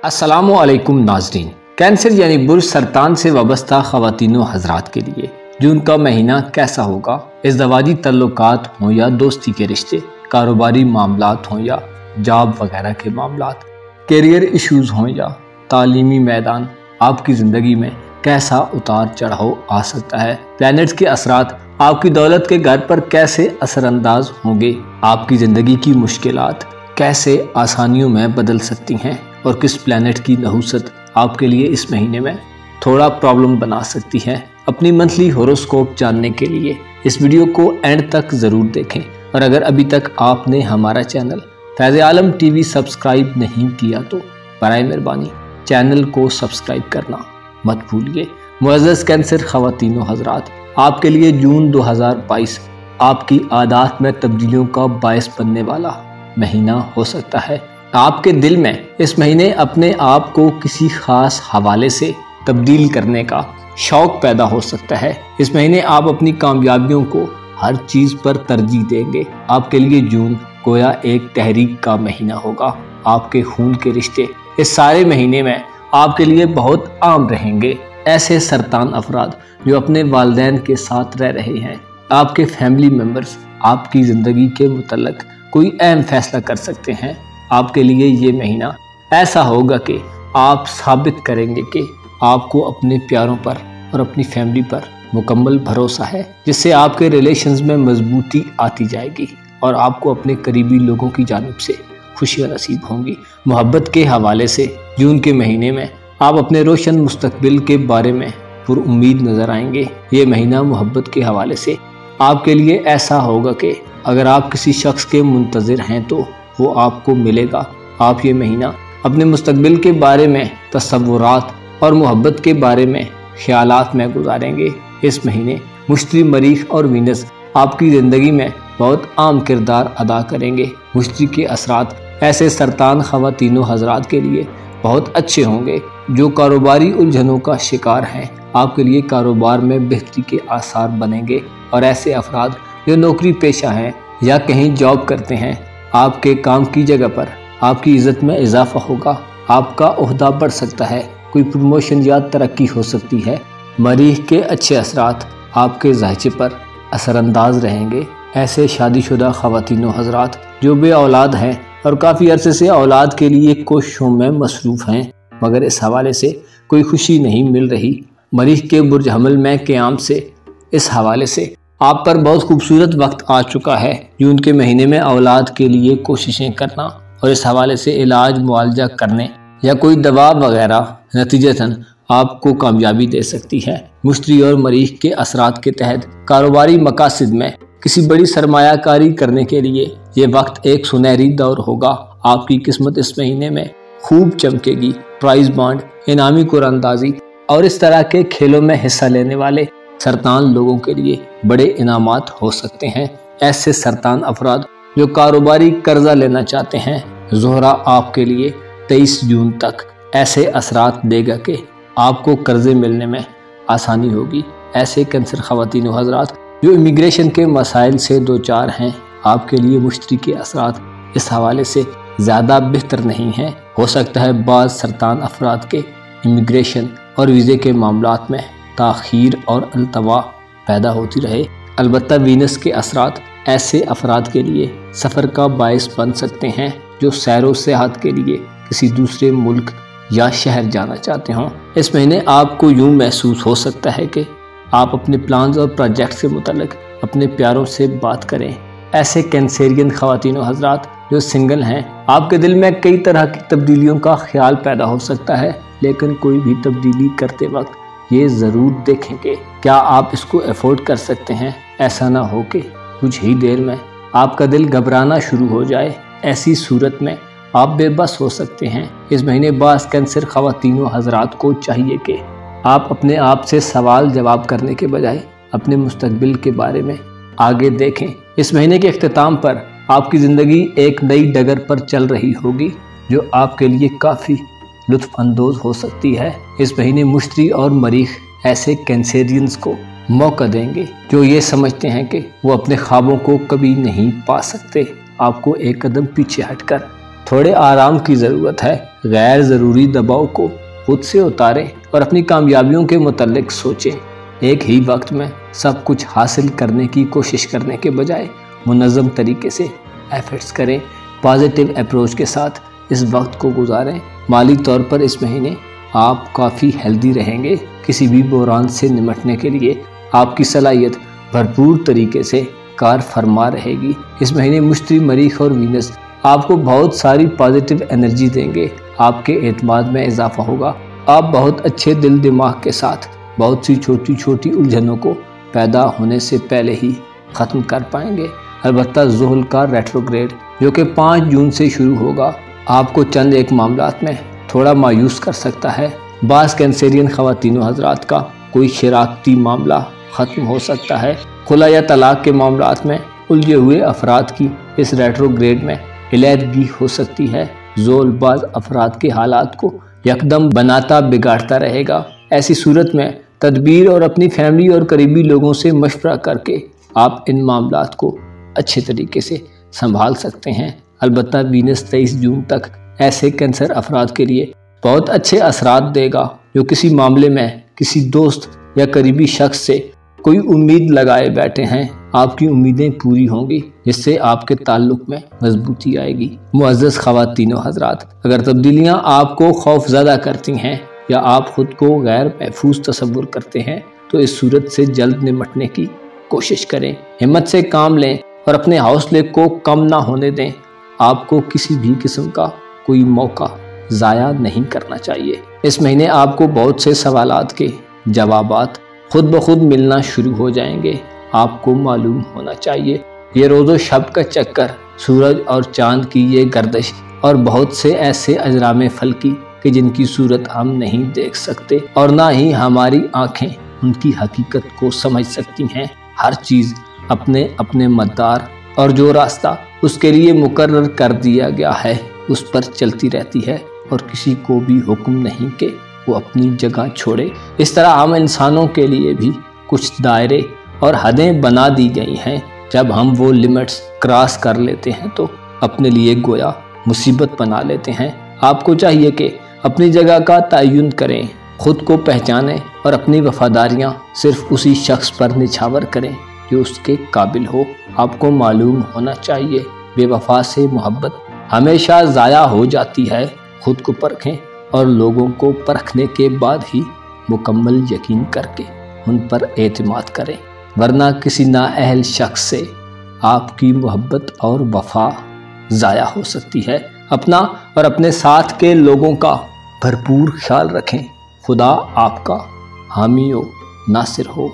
अस्सलामु अलैकुम नाज़रीन। कैंसर यानी बुर्ज सरतान से वाबस्ता ख़वातीन व हज़रात के लिए जून का महीना कैसा होगा? इज़दवाजी तल्लुकात हों या दोस्ती के रिश्ते, कारोबारी मामलात हों या जॉब वगैरह के मामलात, कैरियर इश्यूज़ हों या तालीमी मैदान, आपकी ज़िंदगी में कैसा उतार चढ़ाव आ सकता है? प्लैनेट्स के असरात आपकी दौलत के घर पर कैसे असरअंदाज होंगे? आपकी ज़िंदगी की मुश्किलात कैसे आसानियों में बदल सकती हैं? और किस प्लैनेट की नहुसत आपके लिए इस महीने में थोड़ा प्रॉब्लम बना सकती है? अपनी मंथली होरोस्कोप जानने के लिए इस वीडियो को एंड तक ज़रूर देखें। और अगर अभी तक आपने हमारा चैनल फैज़ आलम टीवी सब्सक्राइब नहीं किया तो बराए मेहरबानी चैनल को सब्सक्राइब करना मत भूलिए। मुअज़्ज़ज़ कैंसर ख़वातीन व हज़रात, आपके लिए जून 2022 आपकी आदत में तब्दीलियों का बायस बनने वाला महीना हो सकता है। आपके दिल में इस महीने अपने आप को किसी खास हवाले से तब्दील करने का शौक़ पैदा हो सकता है। इस महीने आप अपनी कामयाबियों को हर चीज़ पर तरजीह देंगे। आपके लिए जून गोया एक तहरीक का महीना होगा। आपके खून के रिश्ते इस सारे महीने में आपके लिए बहुत आम रहेंगे। ऐसे सरतान अफराद जो अपने वालिदैन के साथ रह रहे हैं, आपके फैमिली मेम्बर्स आपकी ज़िंदगी के मुतल्लिक़ कोई अहम फैसला कर सकते हैं। आपके लिए ये महीना ऐसा होगा कि आप साबित करेंगे कि आपको अपने प्यारों पर और अपनी फैमिली पर मुकम्मल भरोसा है, जिससे आपके रिलेशंस में मजबूती आती जाएगी और आपको अपने करीबी लोगों की जानिब से खुशियाँ नसीब होंगी। मोहब्बत के हवाले से जून के महीने में आप अपने रोशन मुस्तकबिल के बारे में पुरुम्मीद नज़र आएंगे। ये महीना मोहब्बत के हवाले से आपके लिए ऐसा होगा कि अगर आप किसी शख्स के मुंतज़िर हैं तो वो आपको मिलेगा। आप ये महीना अपने मुस्तकबिल के बारे में तसव्वुरात और मोहब्बत के बारे में ख्यालात में गुजारेंगे। इस महीने मुश्तरी, मरीख और वीनस आपकी ज़िंदगी में बहुत आम किरदार अदा करेंगे। मुश्तरी के असरात ऐसे सरतान ख़वातीन व हज़रात के लिए बहुत अच्छे होंगे जो कारोबारी उलझनों का शिकार हैं। आपके लिए कारोबार में बेहतरी के आसार बनेंगे। और ऐसे अफराद जो नौकरी पेशा हैं या कहीं जॉब करते हैं, आपके काम की जगह पर आपकी इज़्ज़त में इजाफा होगा। आपका ओहदा बढ़ सकता है, कोई प्रमोशन या तरक्की हो सकती है। मरीख के अच्छे असरात आपके ज़ायचे पर असरअंदाज रहेंगे। ऐसे शादीशुदा ख़वातीन व हज़रात जो बे औलाद हैं और काफ़ी अरसे से औलाद के लिए कोशिशों में मसरूफ़ हैं, मगर इस हवाले से कोई खुशी नहीं मिल रही। मरीख के बुर्ज हमल में क़याम से इस हवाले से आप पर बहुत खूबसूरत वक्त आ चुका है। जून के महीने में औलाद के लिए कोशिशें करना और इस हवाले से इलाज मुआलजा करने या कोई दवा वगैरह नतीजतन आपको कामयाबी दे सकती है। मुश्तरी और मरीख के असरात के तहत कारोबारी मकासद में किसी बड़ी सरमायाकारी करने के लिए ये वक्त एक सुनहरी दौर होगा। आपकी किस्मत इस महीने में खूब चमकेगी। प्राइज बॉन्ड, इनामी कुरानंदाजी और इस तरह के खेलों में हिस्सा लेने वाले सरतान लोगों के लिए बड़े इनामात हो सकते हैं। ऐसे सरतान अफराद जो कारोबारी कर्जा लेना चाहते हैं, ज़ोहरा आपके लिए 23 जून तक ऐसे असरात देगा कि आपको कर्जे मिलने में आसानी होगी। ऐसे कैंसर ख़वातीन व हज़रात जो इमिग्रेशन के मसाइल से दो चार हैं, आपके लिए मुश्तरी के असरात इस हवाले से ज़्यादा बेहतर नहीं हैं। हो सकता है बाज़ सरतान अफराद के इमिग्रेशन और वीज़े के मामलात में ताख़ीर और अल्तवा पैदा होती रहे। अलबत्ता वीनस के असरात ऐसे अफराद के लिए सफ़र का बायस बन सकते हैं जो सैर व सियाहत के लिए किसी दूसरे मुल्क या शहर जाना चाहते हों। इस महीने आपको यूँ महसूस हो सकता है कि आप अपने प्लान्स और प्रोजेक्ट से मुतल्लिक़ अपने प्यारों से बात करें। ऐसे कैंसेरियन ख़वातीन व हज़रात जो सिंगल हैं, आपके दिल में कई तरह की तब्दीलियों का ख्याल पैदा हो सकता है, लेकिन कोई भी तब्दीली करते वक्त ये ज़रूर देखें कि क्या आप इसको अफोर्ड कर सकते हैं। ऐसा ना हो कि कुछ ही देर में आपका दिल घबराना शुरू हो जाए। ऐसी सूरत में आप बेबस हो सकते हैं। इस महीने बाज़ कैंसर ख़वातीन व हज़रात को चाहिए कि आप अपने आप से सवाल जवाब करने के बजाय अपने मुस्तकबिल के बारे में आगे देखें। इस महीने के अख्तिताम पर आपकी ज़िंदगी एक नई डगर पर चल रही होगी जो आपके लिए काफ़ी लुत्फ़ अंदोज़ हो सकती है। इस महीने मुश्तरी और मरीख ऐसे कैंसेरियंस को मौका देंगे जो ये समझते हैं कि वो अपने ख्वाबों को कभी नहीं पा सकते। आपको एक कदम पीछे हटकर تھوڑے آرام کی ضرورت ہے۔ غیر ضروری دباؤ کو خود سے اتاریں اور اپنی کامیابیوں کے متعلق سوچیں۔ ایک ہی وقت میں سب کچھ حاصل کرنے کی کوشش کرنے کے بجائے منظم طریقے سے ایفرٹس کریں۔ پازیٹیو اپروچ کے ساتھ اس وقت کو گزاریں۔ مالی طور پر اس مہینے آپ کافی ہیلدی رہیں گے۔ کسی بھی بحران سے نمٹنے کے لیے آپ کی صلاحیت بھرپور طریقے سے کار فرما رہے گی۔ اس مہینے مشتری، مریخ اور وینس آپ کو بہت ساری پازیٹیو انرجی دیں گے۔ آپ کے اعتماد میں اضافہ ہوگا۔ آپ بہت اچھے دل دماغ کے ساتھ بہت سی چھوٹی چھوٹی الجھنوں کو پیدا ہونے سے پہلے ہی ختم کر پائیں گے۔ البتہ زحل کا ریٹروگریڈ جو کہ 5 جون سے شروع ہوگا آپ کو چند ایک معاملات میں تھوڑا مایوس کر سکتا ہے۔ بعض کینسرین خواتین و حضرات کا کوئی شراکتی معاملہ ختم ہو سکتا ہے۔ خلا یا طلاق کے معاملات میں الجھے ہوئے افراد کی اس ریٹروگریڈ میں علیحدگی ہو سکتی ہے۔ زحل بعض افراد کے حالات کو یکدم بناتا بگاڑتا رہے گا۔ ایسی صورت میں تدبیر اور اپنی فیملی اور قریبی لوگوں سے مشورہ کر کے آپ ان معاملات کو اچھے طریقے سے سنبھال سکتے ہیں۔ البتہ وینس 23 جون تک ایسے کینسر افراد کے لیے بہت اچھے اثرات دے گا جو کسی معاملے میں کسی دوست یا قریبی شخص سے کوئی امید لگائے بیٹھے ہیں۔ آپ کی امیدیں پوری ہوں گی جس سے آپ کے تعلق میں مضبوطی آئے گی۔ معزز خواتین و حضرات، اگر تبدیلیاں آپ کو خوف زدہ کرتی ہیں یا آپ خود کو غیر محفوظ تصور کرتے ہیں تو اس صورت سے جلد نمٹنے کی کوشش کریں۔ ہمت سے کام لیں اور اپنے حوصلے کو کم نہ ہونے دیں۔ آپ کو کسی بھی قسم کا کوئی موقع ضائع نہیں کرنا چاہیے۔ اس مہینے آپ کو بہت سے سوالات کے جوابات خود بخود ملنا شروع ہو جائیں گے۔ آپ کو معلوم ہونا چاہیے یہ روز و شب کا چکر، سورج اور چاند کی یہ گردش اور بہت سے ایسے اجرام فلکی کہ جن کی صورت ہم نہیں دیکھ سکتے اور نہ ہی ہماری آنکھیں ان کی حقیقت کو سمجھ سکتی ہیں۔ ہر چیز اپنے اپنے مدار اور جو راستہ اس کے لیے مقرر کر دیا گیا ہے اس پر چلتی رہتی ہے اور کسی کو بھی حکم نہیں کہ وہ اپنی جگہ چھوڑے۔ اس طرح ہم انسانوں کے لیے بھی کچھ دائرے اور حدیں بنا دی گئی ہیں۔ جب ہم وہ لمٹس کراس کر لیتے ہیں تو اپنے لیے گویا مصیبت بنا لیتے ہیں۔ آپ کو چاہیے کہ اپنی جگہ کا تعین کریں، خود کو پہچانیں اور اپنی وفاداریاں صرف اسی شخص پر نچھاور کریں جو اس کے قابل ہو۔ آپ کو معلوم ہونا چاہیے بے وفا سے محبت ہمیشہ ضائع ہو جاتی ہے۔ خود کو پرکھیں اور لوگوں کو پرکھنے کے بعد ہی مکمل یقین کر کے ان پر اعتماد کریں، ورنہ کسی نااہل شخص سے آپ کی محبت اور وفا ضائع ہو سکتی ہے۔ اپنا اور اپنے ساتھ کے لوگوں کا بھرپور خیال رکھیں۔ خدا آپ کا حامی و ناصر ہو۔